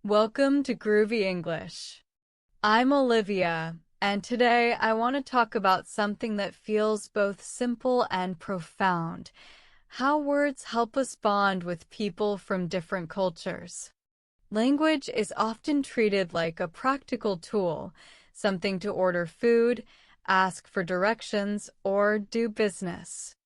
Welcome to Groovy English. I'm Olivia, and today I want to talk about something that feels both simple and profound: how words help us bond with people from different cultures. Language is often treated like a practical tool, something to order food, ask for directions, or do business.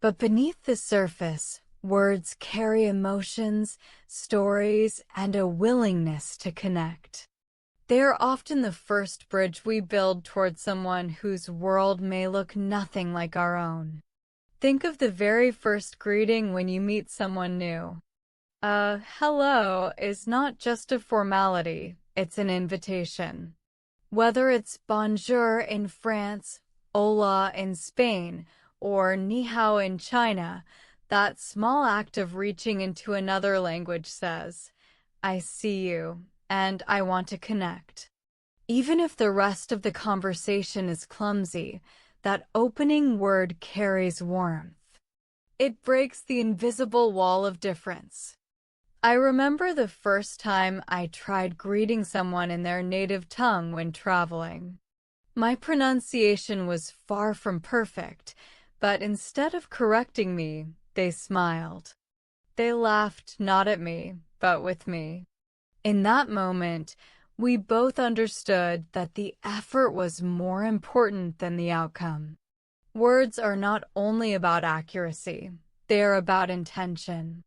But beneath the surface, words carry emotions, stories, and a willingness to connect. They are often the first bridge we build toward someone whose world may look nothing like our own. Think of the very first greeting when you meet someone new. Hello is not just a formality, it's an invitation. Whether it's bonjour in France, hola in Spain, or ni hao in China, that small act of reaching into another language says, I see you, and I want to connect. Even if the rest of the conversation is clumsy, that opening word carries warmth. It breaks the invisible wall of difference. I remember the first time I tried greeting someone in their native tongue when traveling. My pronunciation was far from perfect, but instead of correcting me, they smiled. They laughed not at me, but with me. In that moment, we both understood that the effort was more important than the outcome. Words are not only about accuracy, they are about intention.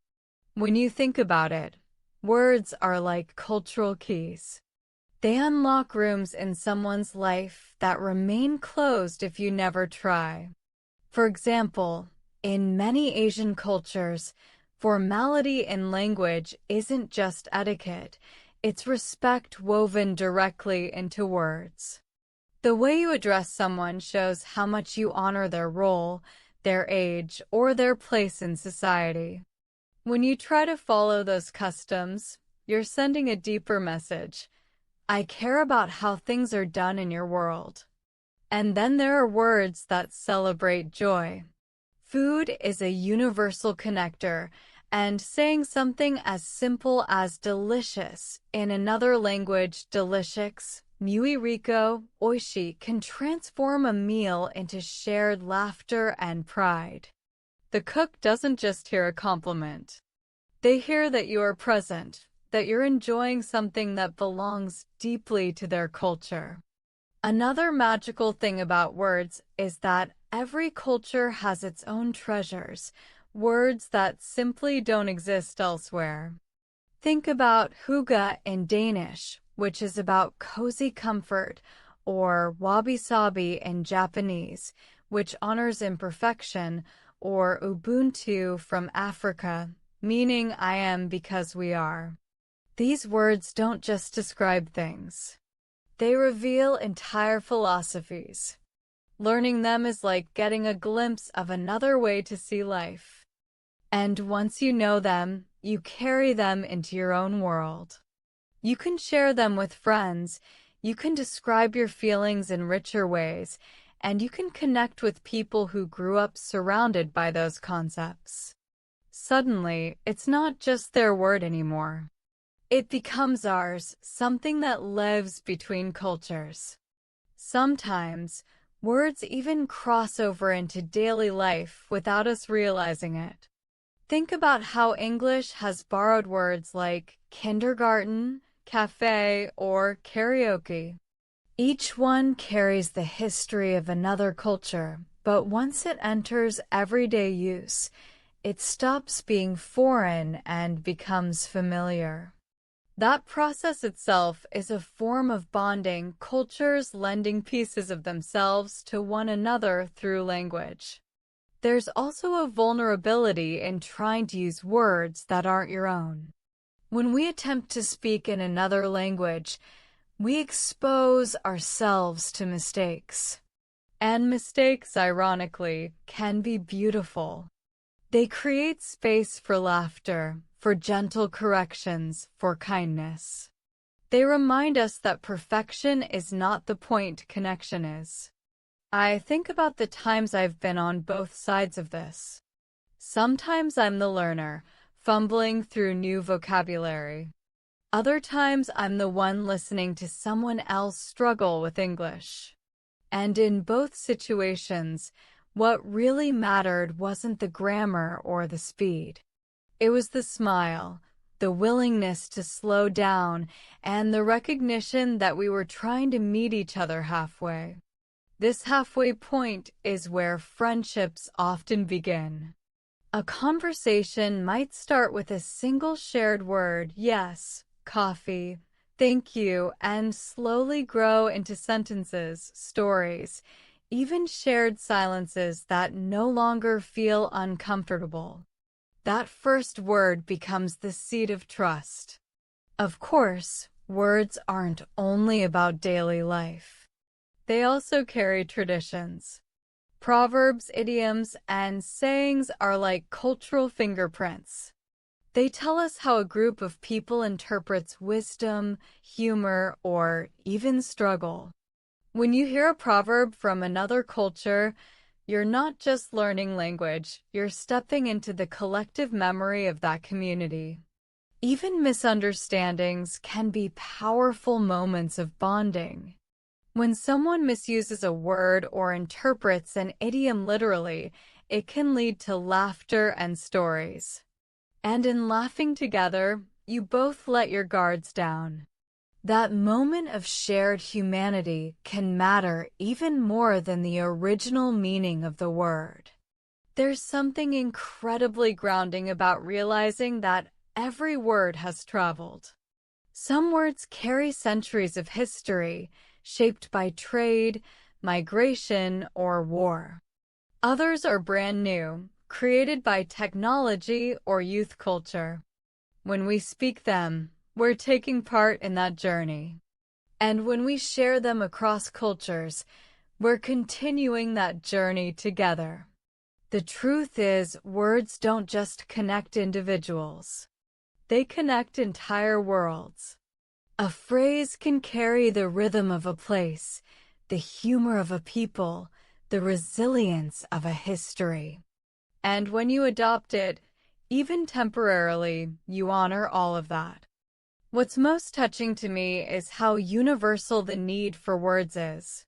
When you think about it, words are like cultural keys. They unlock rooms in someone's life that remain closed if you never try. For example, in many Asian cultures, formality in language isn't just etiquette, it's respect woven directly into words. The way you address someone shows how much you honor their role, their age, or their place in society. When you try to follow those customs, you're sending a deeper message. I care about how things are done in your world. And then there are words that celebrate joy. Food is a universal connector, and saying something as simple as delicious in another language, delicious, muy rico, oishi, can transform a meal into shared laughter and pride. The cook doesn't just hear a compliment. They hear that you are present, that you're enjoying something that belongs deeply to their culture. Another magical thing about words is that every culture has its own treasures, words that simply don't exist elsewhere. Think about hygge in Danish, which is about cozy comfort, or wabi-sabi in Japanese, which honors imperfection, or Ubuntu from Africa, meaning I am because we are. These words don't just describe things. They reveal entire philosophies. Learning them is like getting a glimpse of another way to see life. And once you know them, you carry them into your own world. You can share them with friends, you can describe your feelings in richer ways, and you can connect with people who grew up surrounded by those concepts. Suddenly, it's not just their word anymore. It becomes ours, something that lives between cultures. Sometimes, words even cross over into daily life without us realizing it. Think about how English has borrowed words like kindergarten, cafe, or karaoke. Each one carries the history of another culture, but once it enters everyday use, it stops being foreign and becomes familiar. That process itself is a form of bonding, cultures lending pieces of themselves to one another through language. There's also a vulnerability in trying to use words that aren't your own. When we attempt to speak in another language, we expose ourselves to mistakes. And mistakes, ironically, can be beautiful. They create space for laughter, for gentle corrections, for kindness. They remind us that perfection is not the point, connection is. I think about the times I've been on both sides of this. Sometimes I'm the learner, fumbling through new vocabulary. Other times, I'm the one listening to someone else struggle with English. And in both situations, what really mattered wasn't the grammar or the speed. It was the smile, the willingness to slow down, and the recognition that we were trying to meet each other halfway. This halfway point is where friendships often begin. A conversation might start with a single shared word, yes, coffee, thank you, and slowly grow into sentences, stories, even shared silences that no longer feel uncomfortable. That first word becomes the seed of trust. Of course, words aren't only about daily life. They also carry traditions. Proverbs, idioms, and sayings are like cultural fingerprints. They tell us how a group of people interprets wisdom, humor, or even struggle. When you hear a proverb from another culture, you're not just learning language, you're stepping into the collective memory of that community. Even misunderstandings can be powerful moments of bonding. When someone misuses a word or interprets an idiom literally, it can lead to laughter and stories. And in laughing together, you both let your guards down. That moment of shared humanity can matter even more than the original meaning of the word. There's something incredibly grounding about realizing that every word has traveled. Some words carry centuries of history, shaped by trade, migration, or war. Others are brand new, created by technology or youth culture. When we speak them, we're taking part in that journey. And when we share them across cultures, we're continuing that journey together. The truth is, words don't just connect individuals. They connect entire worlds. A phrase can carry the rhythm of a place, the humor of a people, the resilience of a history. And when you adopt it, even temporarily, you honor all of that. What's most touching to me is how universal the need for words is.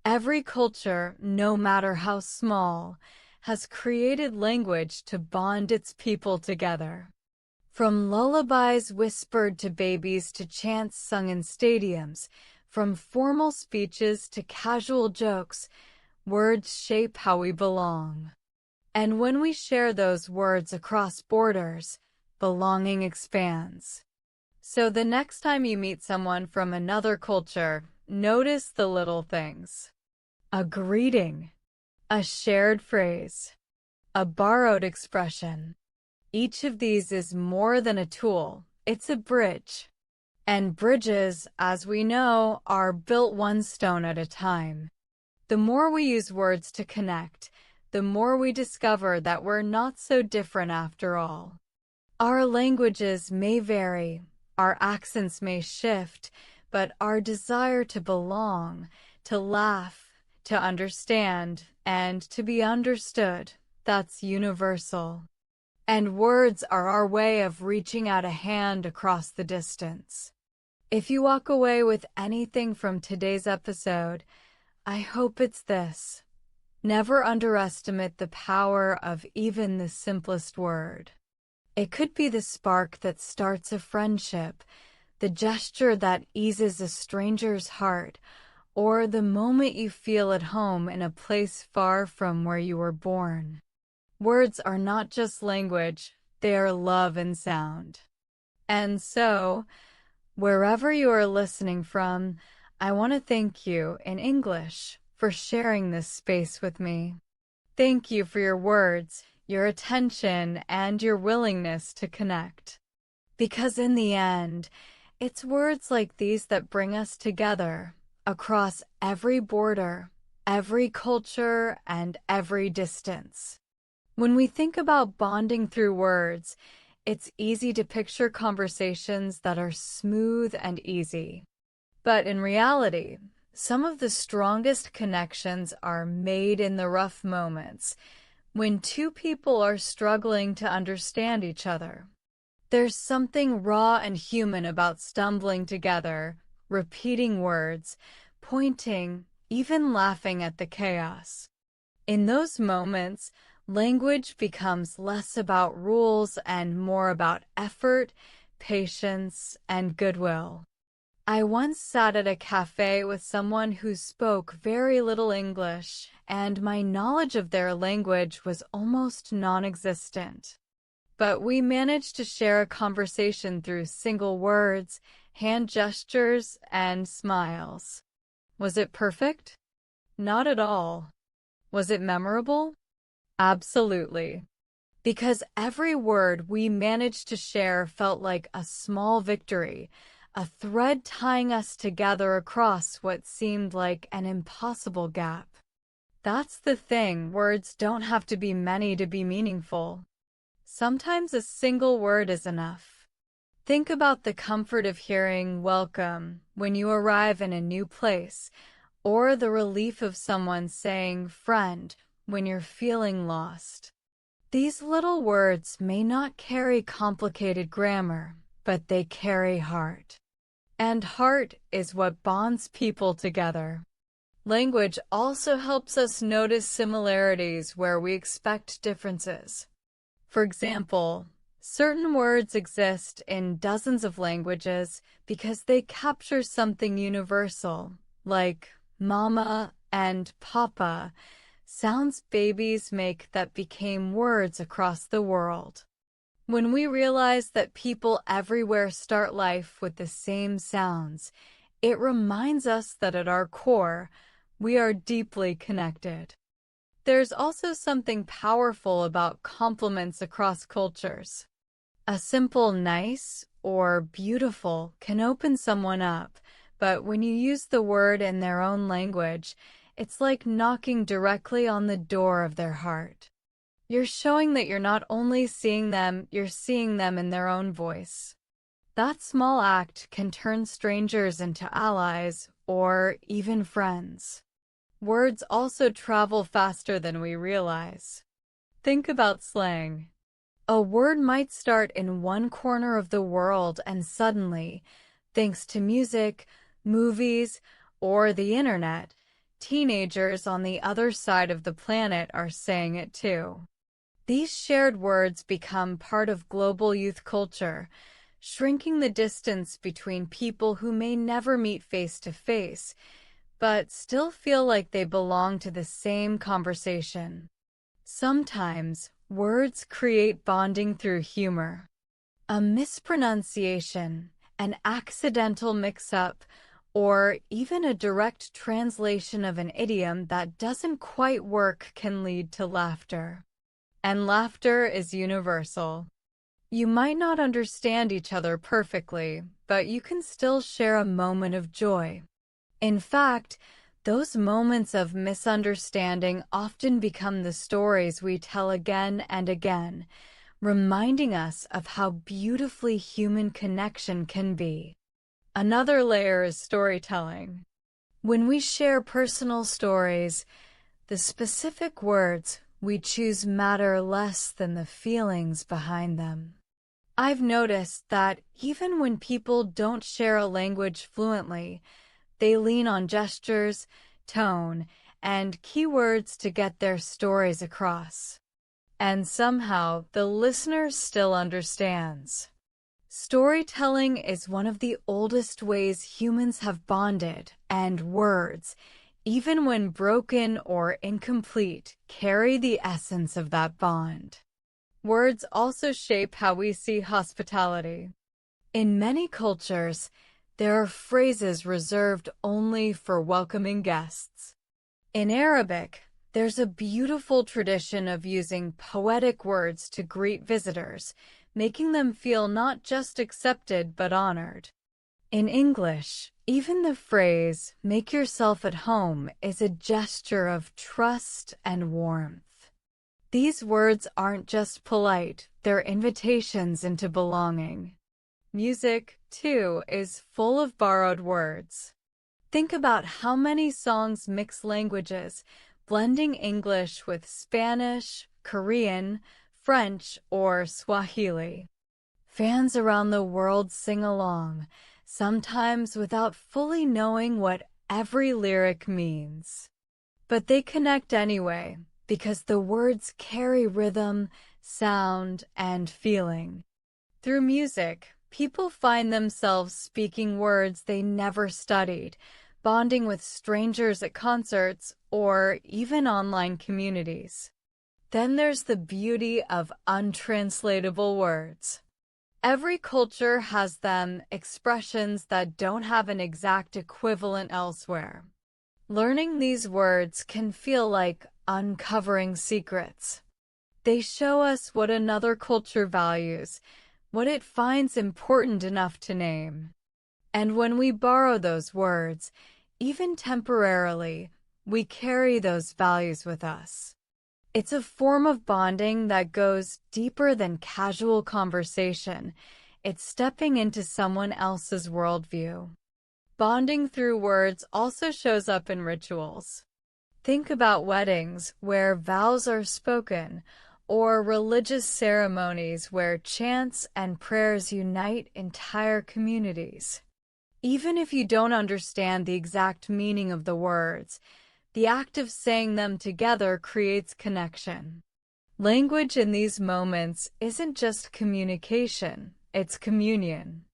Every culture, no matter how small, has created language to bond its people together. From lullabies whispered to babies to chants sung in stadiums, from formal speeches to casual jokes, words shape how we belong. And when we share those words across borders, belonging expands. So the next time you meet someone from another culture, notice the little things. A greeting, a shared phrase, a borrowed expression. Each of these is more than a tool, it's a bridge. And bridges, as we know, are built one stone at a time. The more we use words to connect, the more we discover that we're not so different after all. Our languages may vary, our accents may shift, but our desire to belong, to laugh, to understand, and to be understood, that's universal. And words are our way of reaching out a hand across the distance. If you walk away with anything from today's episode, I hope it's this. Never underestimate the power of even the simplest word. It could be the spark that starts a friendship, the gesture that eases a stranger's heart, or the moment you feel at home in a place far from where you were born. Words are not just language, they are love and sound. And so, wherever you are listening from, I want to thank you in English for sharing this space with me. Thank you for your words, your attention, and your willingness to connect. Because in the end, it's words like these that bring us together across every border, every culture, and every distance. When we think about bonding through words, it's easy to picture conversations that are smooth and easy. But in reality, some of the strongest connections are made in the rough moments, when two people are struggling to understand each other. There's something raw and human about stumbling together, repeating words, pointing, even laughing at the chaos. In those moments, language becomes less about rules and more about effort, patience, and goodwill. I once sat at a cafe with someone who spoke very little English, and my knowledge of their language was almost non-existent. But we managed to share a conversation through single words, hand gestures, and smiles. Was it perfect? Not at all. Was it memorable? Absolutely. Because every word we managed to share felt like a small victory, a thread tying us together across what seemed like an impossible gap. That's the thing, words don't have to be many to be meaningful. Sometimes a single word is enough. Think about the comfort of hearing "welcome" when you arrive in a new place, or the relief of someone saying "friend" when you're feeling lost. These little words may not carry complicated grammar, but they carry heart. And heart is what bonds people together. Language also helps us notice similarities where we expect differences. For example, certain words exist in dozens of languages because they capture something universal, like mama and papa, sounds babies make that became words across the world. When we realize that people everywhere start life with the same sounds, it reminds us that at our core, we are deeply connected. There's also something powerful about compliments across cultures. A simple nice or beautiful can open someone up, but when you use the word in their own language, it's like knocking directly on the door of their heart. You're showing that you're not only seeing them, you're seeing them in their own voice. That small act can turn strangers into allies or even friends. Words also travel faster than we realize. Think about slang. A word might start in one corner of the world and suddenly, thanks to music, movies, or the internet, teenagers on the other side of the planet are saying it too. These shared words become part of global youth culture, shrinking the distance between people who may never meet face to face, but still feel like they belong to the same conversation. Sometimes, words create bonding through humor. A mispronunciation, an accidental mix-up, or even a direct translation of an idiom that doesn't quite work can lead to laughter. And laughter is universal. You might not understand each other perfectly, but you can still share a moment of joy. In fact, those moments of misunderstanding often become the stories we tell again and again, reminding us of how beautifully human connection can be. Another layer is storytelling. When we share personal stories, the specific words we choose matter less than the feelings behind them. I've noticed that even when people don't share a language fluently, they lean on gestures, tone, and keywords to get their stories across. And somehow, the listener still understands. Storytelling is one of the oldest ways humans have bonded, and words, even when broken or incomplete, carry the essence of that bond. Words also shape how we see hospitality. In many cultures, there are phrases reserved only for welcoming guests. In Arabic, there's a beautiful tradition of using poetic words to greet visitors, making them feel not just accepted but honored. In English, even the phrase, "make yourself at home," is a gesture of trust and warmth. These words aren't just polite, they're invitations into belonging. Music, too, is full of borrowed words. Think about how many songs mix languages, blending English with Spanish, Korean, French, or Swahili. Fans around the world sing along, sometimes without fully knowing what every lyric means. But they connect anyway, because the words carry rhythm, sound, and feeling. Through music, people find themselves speaking words they never studied, bonding with strangers at concerts or even online communities. Then there's the beauty of untranslatable words. Every culture has them, expressions that don't have an exact equivalent elsewhere. Learning these words can feel like uncovering secrets. They show us what another culture values, what it finds important enough to name. And when we borrow those words, even temporarily, we carry those values with us. It's a form of bonding that goes deeper than casual conversation. It's stepping into someone else's worldview. Bonding through words also shows up in rituals. Think about weddings where vows are spoken, or religious ceremonies where chants and prayers unite entire communities. Even if you don't understand the exact meaning of the words, the act of saying them together creates connection. Language in these moments isn't just communication, it's communion.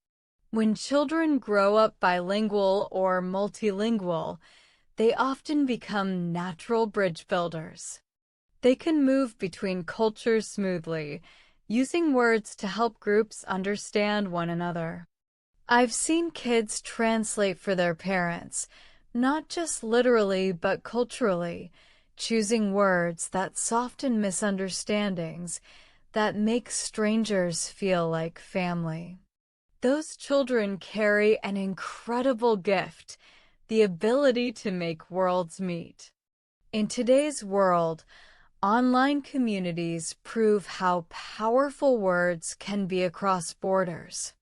When children grow up bilingual or multilingual, they often become natural bridge builders. They can move between cultures smoothly, using words to help groups understand one another. I've seen kids translate for their parents, not just literally but culturally, choosing words that soften misunderstandings, that make strangers feel like family. Those children carry an incredible gift, the ability to make worlds meet. In today's world, online communities prove how powerful words can be across borders.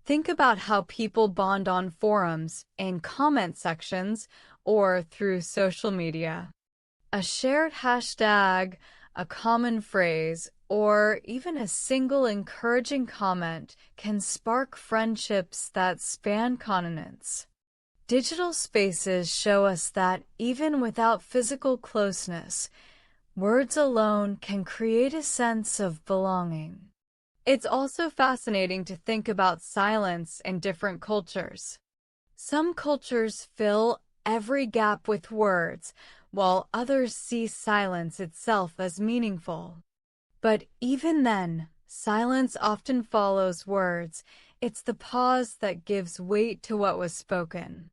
Think about how people bond on forums, in comment sections, or through social media. A shared hashtag, a common phrase, or even a single encouraging comment can spark friendships that span continents. Digital spaces show us that even without physical closeness, words alone can create a sense of belonging. It's also fascinating to think about silence in different cultures. Some cultures fill every gap with words, while others see silence itself as meaningful. But even then, silence often follows words. It's the pause that gives weight to what was spoken.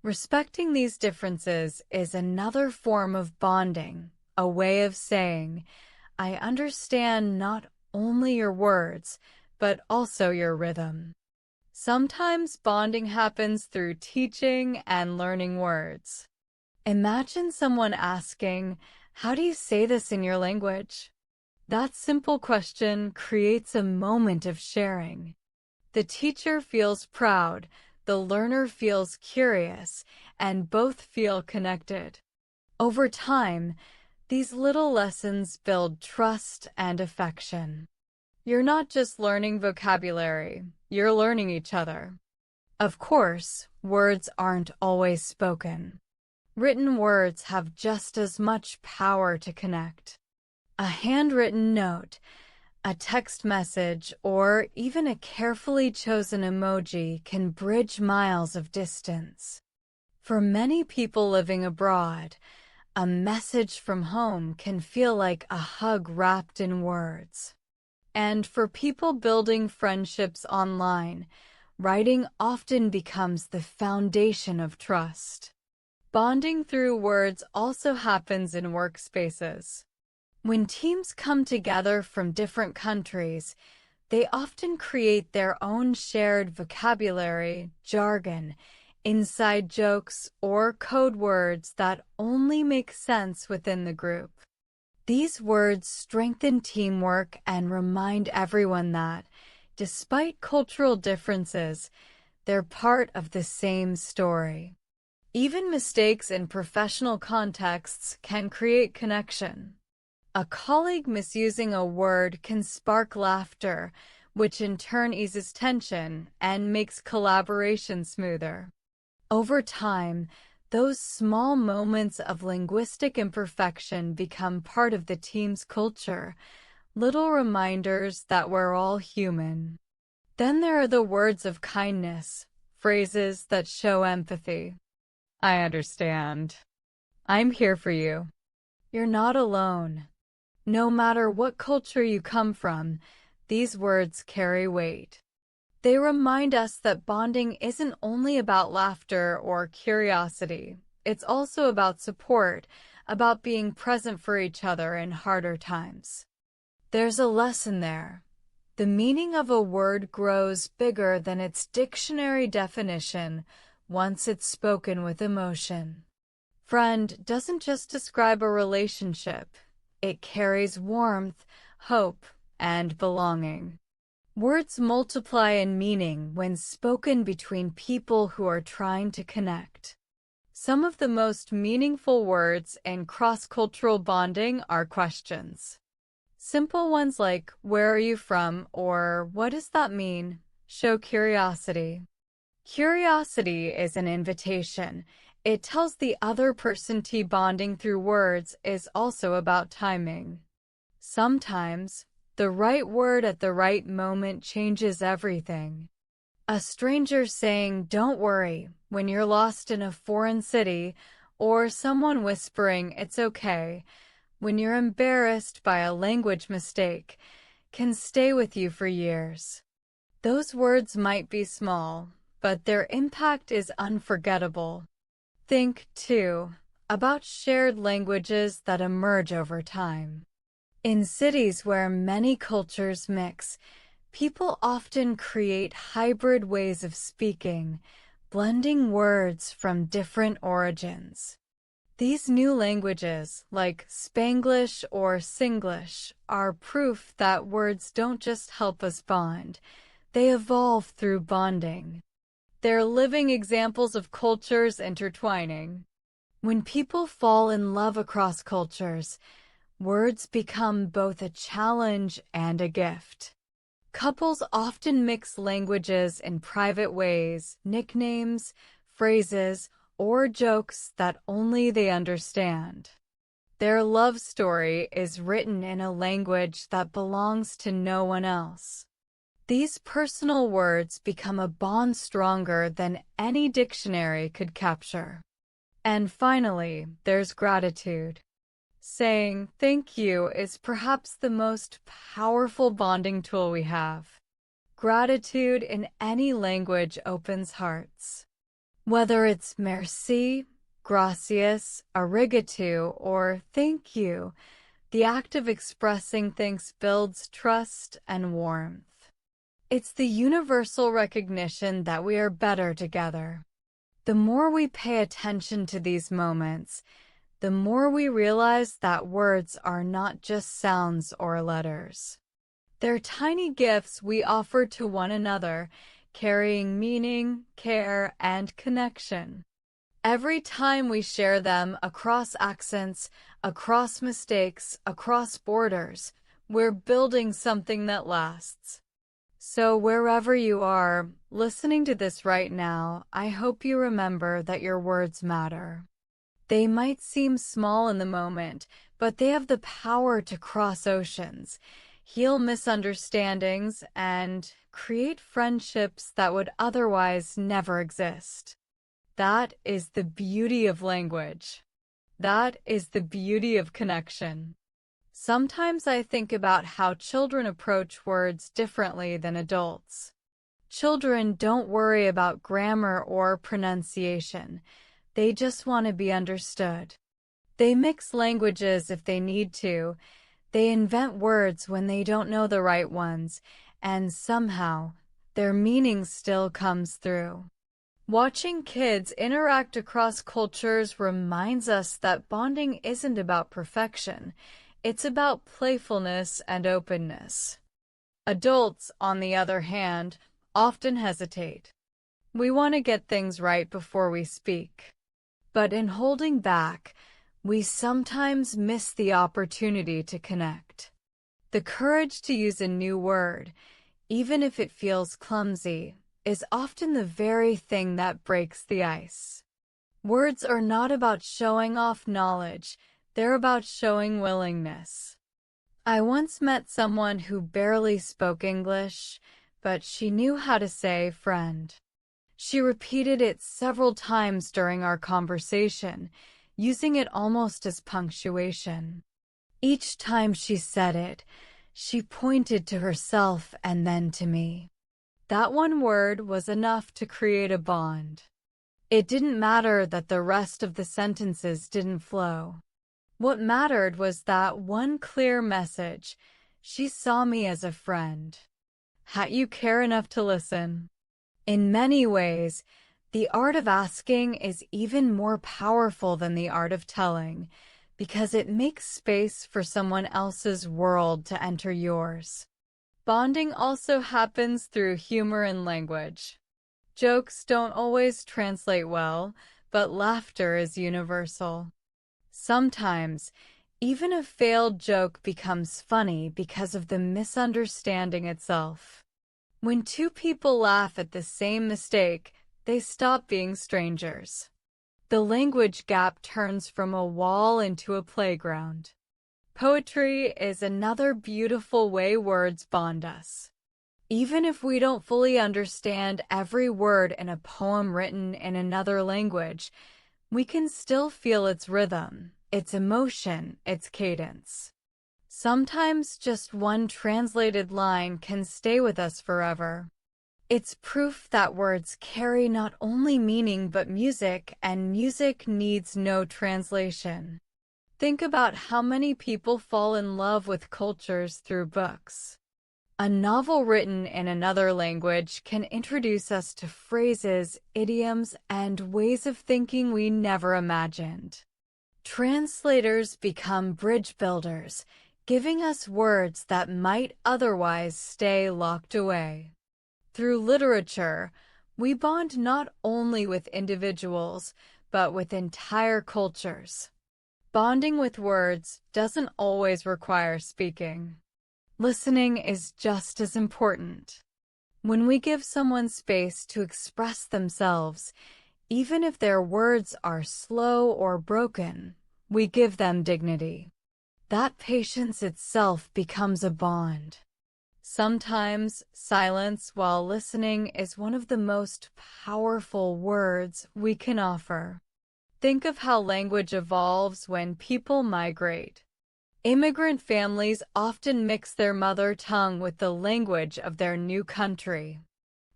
Respecting these differences is another form of bonding, a way of saying, I understand not only your words, but also your rhythm. Sometimes bonding happens through teaching and learning words. Imagine someone asking, how do you say this in your language? That simple question creates a moment of sharing. The teacher feels proud, the learner feels curious, and both feel connected. Over time, these little lessons build trust and affection. You're not just learning vocabulary, you're learning each other. Of course, words aren't always spoken. Written words have just as much power to connect. A handwritten note, a text message, or even a carefully chosen emoji can bridge miles of distance. For many people living abroad, a message from home can feel like a hug wrapped in words. And for people building friendships online, writing often becomes the foundation of trust. Bonding through words also happens in workspaces. When teams come together from different countries, they often create their own shared vocabulary, jargon, inside jokes, or code words that only make sense within the group. These words strengthen teamwork and remind everyone that, despite cultural differences, they're part of the same story. Even mistakes in professional contexts can create connection. A colleague misusing a word can spark laughter, which in turn eases tension and makes collaboration smoother. Over time, those small moments of linguistic imperfection become part of the team's culture, little reminders that we're all human. Then there are the words of kindness, phrases that show empathy. I understand. I'm here for you. You're not alone. No matter what culture you come from, these words carry weight. They remind us that bonding isn't only about laughter or curiosity. It's also about support, about being present for each other in harder times. There's a lesson there. The meaning of a word grows bigger than its dictionary definition once it's spoken with emotion. Friend doesn't just describe a relationship. It carries warmth, hope, and belonging. Words multiply in meaning when spoken between people who are trying to connect. Some of the most meaningful words in cross-cultural bonding are questions. Simple ones like, "Where are you from?" or "What does that mean?" show curiosity. Curiosity is an invitation. It tells the other person bonding through words is also about timing. Sometimes, the right word at the right moment changes everything. A stranger saying, "Don't worry," when you're lost in a foreign city, or someone whispering, "It's okay," when you're embarrassed by a language mistake, can stay with you for years. Those words might be small, but their impact is unforgettable. Think, too, about shared languages that emerge over time. In cities where many cultures mix, people often create hybrid ways of speaking, blending words from different origins. These new languages, like Spanglish or Singlish, are proof that words don't just help us bond, they evolve through bonding. They're living examples of cultures intertwining. When people fall in love across cultures, words become both a challenge and a gift. Couples often mix languages in private ways, nicknames, phrases, or jokes that only they understand. Their love story is written in a language that belongs to no one else. These personal words become a bond stronger than any dictionary could capture. And finally, there's gratitude. Saying thank you is perhaps the most powerful bonding tool we have. Gratitude in any language opens hearts. Whether it's merci, gracias, arigato, or thank you, the act of expressing thanks builds trust and warmth. It's the universal recognition that we are better together. The more we pay attention to these moments, the more we realize that words are not just sounds or letters. They're tiny gifts we offer to one another, carrying meaning, care, and connection. Every time we share them across accents, across mistakes, across borders, we're building something that lasts. So wherever you are, listening to this right now, I hope you remember that your words matter. They might seem small in the moment, but they have the power to cross oceans, heal misunderstandings, and create friendships that would otherwise never exist. That is the beauty of language. That is the beauty of connection. Sometimes I think about how children approach words differently than adults. Children don't worry about grammar or pronunciation. They just want to be understood. They mix languages if they need to. They invent words when they don't know the right ones, and somehow, their meaning still comes through. Watching kids interact across cultures reminds us that bonding isn't about perfection. It's about playfulness and openness. Adults, on the other hand, often hesitate. We want to get things right before we speak. But in holding back, we sometimes miss the opportunity to connect. The courage to use a new word, even if it feels clumsy, is often the very thing that breaks the ice. Words are not about showing off knowledge, they're about showing willingness. I once met someone who barely spoke English, but she knew how to say friend. She repeated it several times during our conversation, using it almost as punctuation. Each time she said it, she pointed to herself and then to me. That one word was enough to create a bond. It didn't matter that the rest of the sentences didn't flow. What mattered was that one clear message. She saw me as a friend. You care enough to listen. In many ways, the art of asking is even more powerful than the art of telling, because it makes space for someone else's world to enter yours. Bonding also happens through humor and language. Jokes don't always translate well, but laughter is universal. Sometimes, even a failed joke becomes funny because of the misunderstanding itself. When two people laugh at the same mistake, they stop being strangers. The language gap turns from a wall into a playground. Poetry is another beautiful way words bond us. Even if we don't fully understand every word in a poem written in another language, we can still feel its rhythm, its emotion, its cadence. Sometimes just one translated line can stay with us forever. It's proof that words carry not only meaning but music, and music needs no translation. Think about how many people fall in love with cultures through books. A novel written in another language can introduce us to phrases, idioms, and ways of thinking we never imagined. Translators become bridge builders, giving us words that might otherwise stay locked away. Through literature, we bond not only with individuals, but with entire cultures. Bonding with words doesn't always require speaking. Listening is just as important. When we give someone space to express themselves, even if their words are slow or broken, we give them dignity. That patience itself becomes a bond. Sometimes silence while listening is one of the most powerful words we can offer. Think of how language evolves when people migrate. Immigrant families often mix their mother tongue with the language of their new country.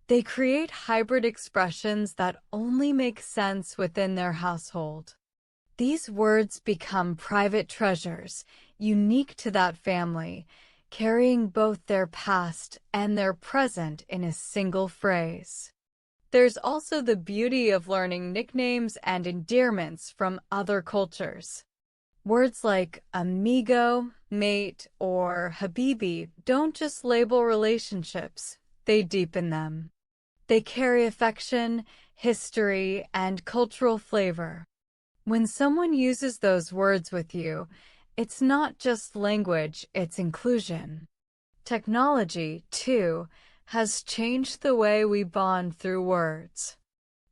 They create hybrid expressions that only make sense within their household. These words become private treasures, unique to that family, carrying both their past and their present in a single phrase. There's also the beauty of learning nicknames and endearments from other cultures. Words like amigo, mate, or habibi don't just label relationships, they deepen them. They carry affection, history, and cultural flavor. When someone uses those words with you, it's not just language, it's inclusion. Technology, too, has changed the way we bond through words.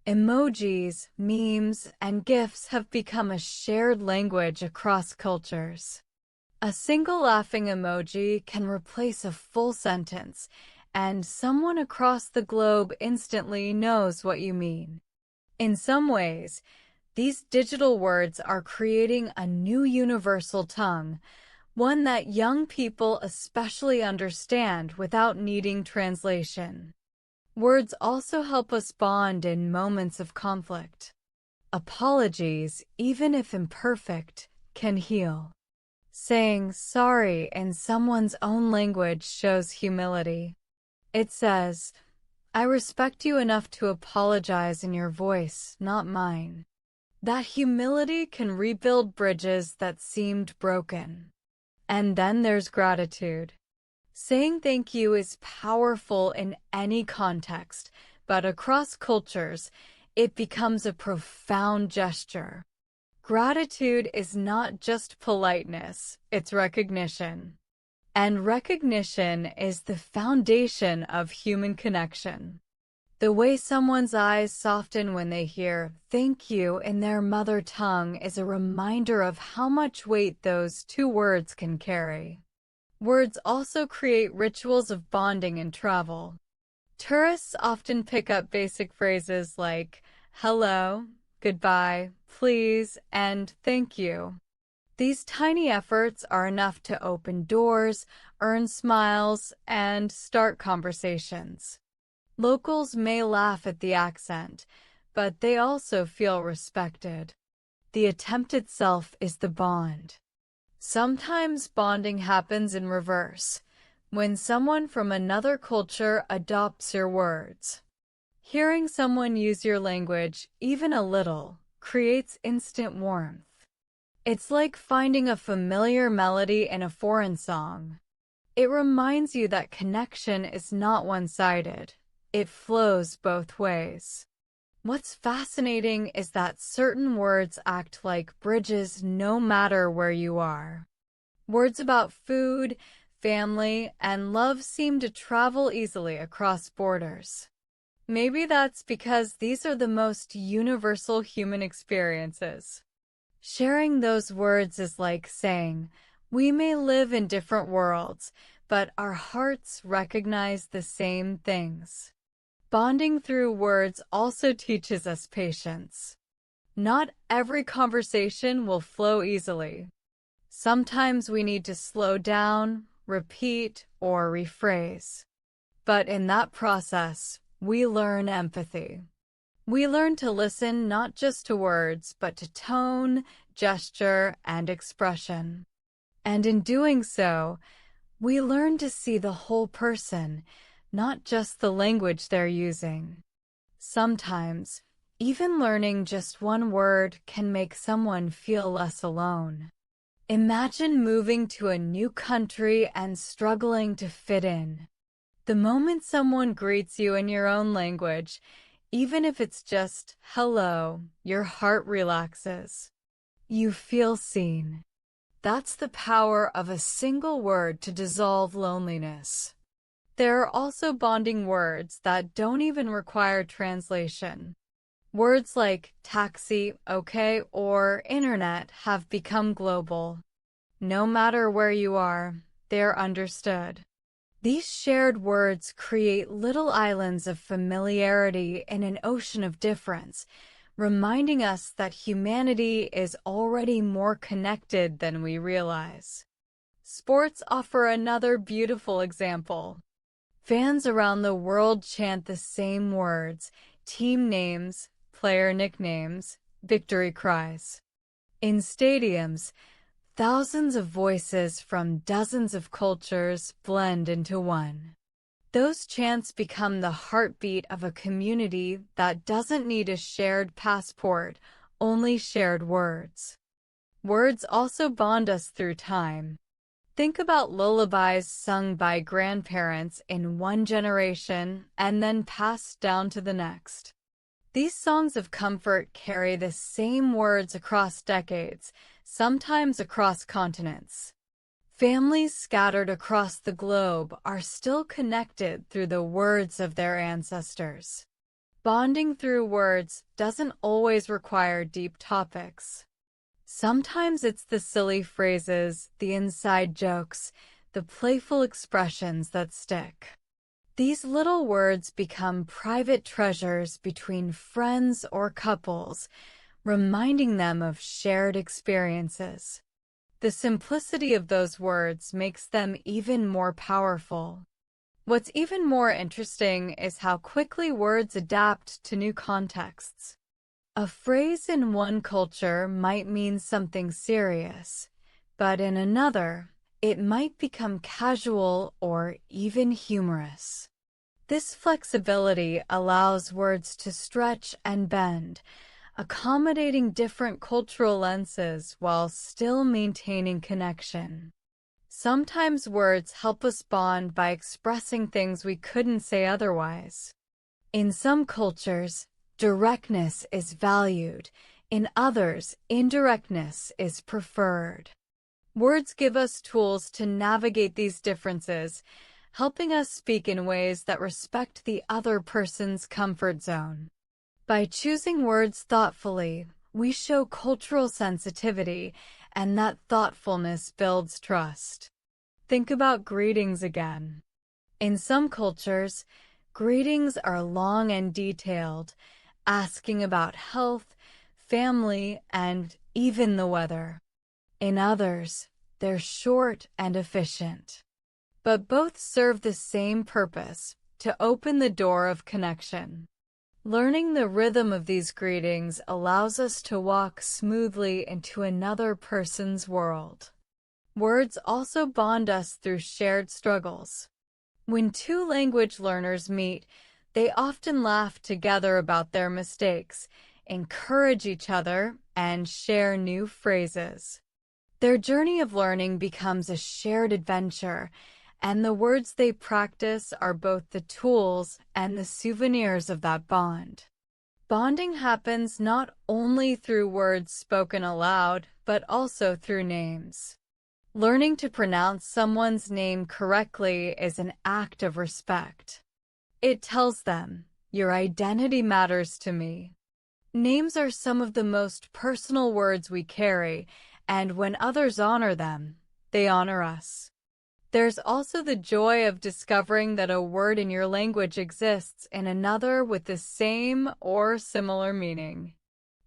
Emojis, memes, and GIFs have become a shared language across cultures. A single laughing emoji can replace a full sentence, and someone across the globe instantly knows what you mean. In some ways, these digital words are creating a new universal tongue, one that young people especially understand without needing translation. Words also help us bond in moments of conflict. Apologies, even if imperfect, can heal. Saying sorry in someone's own language shows humility. It says, "I respect you enough to apologize in your voice, not mine." That humility can rebuild bridges that seemed broken. And then there's gratitude. Saying thank you is powerful in any context, but across cultures, it becomes a profound gesture. Gratitude is not just politeness, it's recognition. And recognition is the foundation of human connection. The way someone's eyes soften when they hear "thank you" in their mother tongue is a reminder of how much weight those two words can carry. Words also create rituals of bonding in travel. Tourists often pick up basic phrases like hello, goodbye, please, and thank you. These tiny efforts are enough to open doors, earn smiles, and start conversations. Locals may laugh at the accent, but they also feel respected. The attempt itself is the bond. Sometimes bonding happens in reverse, when someone from another culture adopts your words. Hearing someone use your language, even a little, creates instant warmth. It's like finding a familiar melody in a foreign song. It reminds you that connection is not one-sided. It flows both ways. What's fascinating is that certain words act like bridges no matter where you are. Words about food, family, and love seem to travel easily across borders. Maybe that's because these are the most universal human experiences. Sharing those words is like saying, we may live in different worlds, but our hearts recognize the same things. Bonding through words also teaches us patience. Not every conversation will flow easily. Sometimes we need to slow down, repeat, or rephrase. But in that process, we learn empathy. We learn to listen not just to words, but to tone, gesture, and expression. And in doing so, we learn to see the whole person, not just the language they're using. Sometimes, even learning just one word can make someone feel less alone. Imagine moving to a new country and struggling to fit in. The moment someone greets you in your own language, even if it's just hello, your heart relaxes. You feel seen. That's the power of a single word to dissolve loneliness. There are also bonding words that don't even require translation. Words like taxi, okay, or internet have become global. No matter where you are, they're understood. These shared words create little islands of familiarity in an ocean of difference, reminding us that humanity is already more connected than we realize. Sports offer another beautiful example. Fans around the world chant the same words, team names, player nicknames, victory cries. In stadiums, thousands of voices from dozens of cultures blend into one. Those chants become the heartbeat of a community that doesn't need a shared passport, only shared words. Words also bond us through time. Think about lullabies sung by grandparents in one generation and then passed down to the next. These songs of comfort carry the same words across decades, sometimes across continents. Families scattered across the globe are still connected through the words of their ancestors. Bonding through words doesn't always require deep topics. Sometimes it's the silly phrases, the inside jokes, the playful expressions that stick. These little words become private treasures between friends or couples, reminding them of shared experiences. The simplicity of those words makes them even more powerful. What's even more interesting is how quickly words adapt to new contexts. A phrase in one culture might mean something serious, but in another, it might become casual or even humorous. This flexibility allows words to stretch and bend, accommodating different cultural lenses while still maintaining connection. Sometimes words help us bond by expressing things we couldn't say otherwise. In some cultures, directness is valued. In others, indirectness is preferred. Words give us tools to navigate these differences, helping us speak in ways that respect the other person's comfort zone. By choosing words thoughtfully, we show cultural sensitivity, and that thoughtfulness builds trust. Think about greetings again. In some cultures, greetings are long and detailed, asking about health, family, and even the weather. In others, they're short and efficient. But both serve the same purpose, to open the door of connection. Learning the rhythm of these greetings allows us to walk smoothly into another person's world. Words also bond us through shared struggles. When two language learners meet, they often laugh together about their mistakes, encourage each other, and share new phrases. Their journey of learning becomes a shared adventure, and the words they practice are both the tools and the souvenirs of that bond. Bonding happens not only through words spoken aloud, but also through names. Learning to pronounce someone's name correctly is an act of respect. It tells them, "Your identity matters to me." Names are some of the most personal words we carry, and when others honor them, they honor us. There's also the joy of discovering that a word in your language exists in another with the same or similar meaning.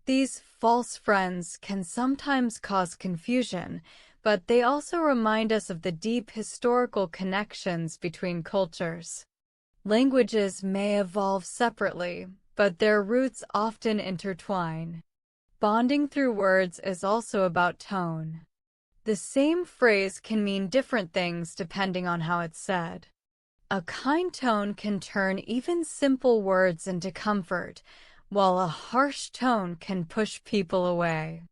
These false friends can sometimes cause confusion, but they also remind us of the deep historical connections between cultures. Languages may evolve separately, but their roots often intertwine. Bonding through words is also about tone. The same phrase can mean different things depending on how it's said. A kind tone can turn even simple words into comfort, while a harsh tone can push people away.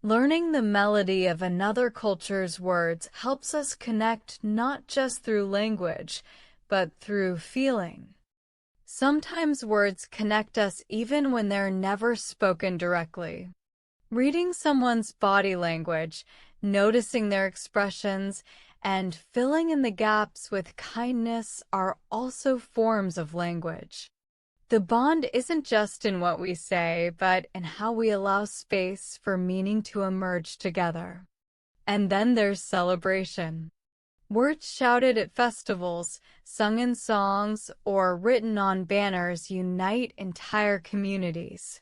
Learning the melody of another culture's words helps us connect not just through language, but through feeling. Sometimes words connect us even when they're never spoken directly. Reading someone's body language, noticing their expressions, and filling in the gaps with kindness are also forms of language. The bond isn't just in what we say, but in how we allow space for meaning to emerge together. And then there's celebration. Words shouted at festivals, sung in songs, or written on banners unite entire communities.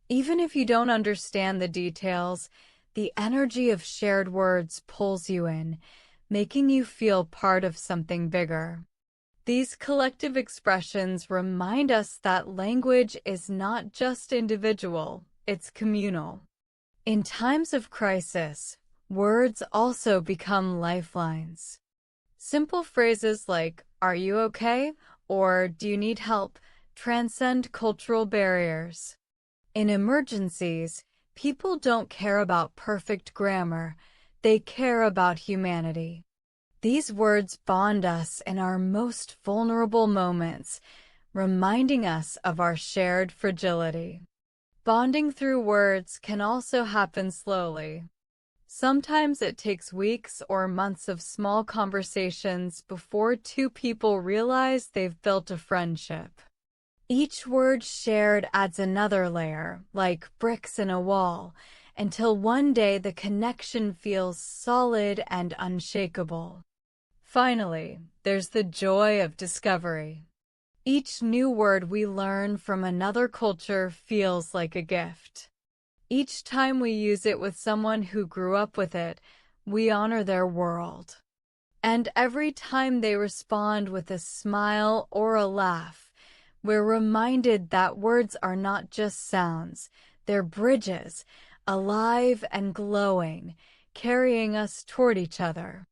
Even if you don't understand the details, the energy of shared words pulls you in, making you feel part of something bigger. These collective expressions remind us that language is not just individual, it's communal. In times of crisis, words also become lifelines. Simple phrases like, "Are you okay?" or "Do you need help?" transcend cultural barriers. In emergencies, people don't care about perfect grammar, they care about humanity. These words bond us in our most vulnerable moments, reminding us of our shared fragility. Bonding through words can also happen slowly. Sometimes it takes weeks or months of small conversations before two people realize they've built a friendship. Each word shared adds another layer, like bricks in a wall, until one day the connection feels solid and unshakable. Finally, there's the joy of discovery. Each new word we learn from another culture feels like a gift. Each time we use it with someone who grew up with it, we honor their world. And every time they respond with a smile or a laugh, we're reminded that words are not just sounds, they're bridges, alive and glowing, carrying us toward each other.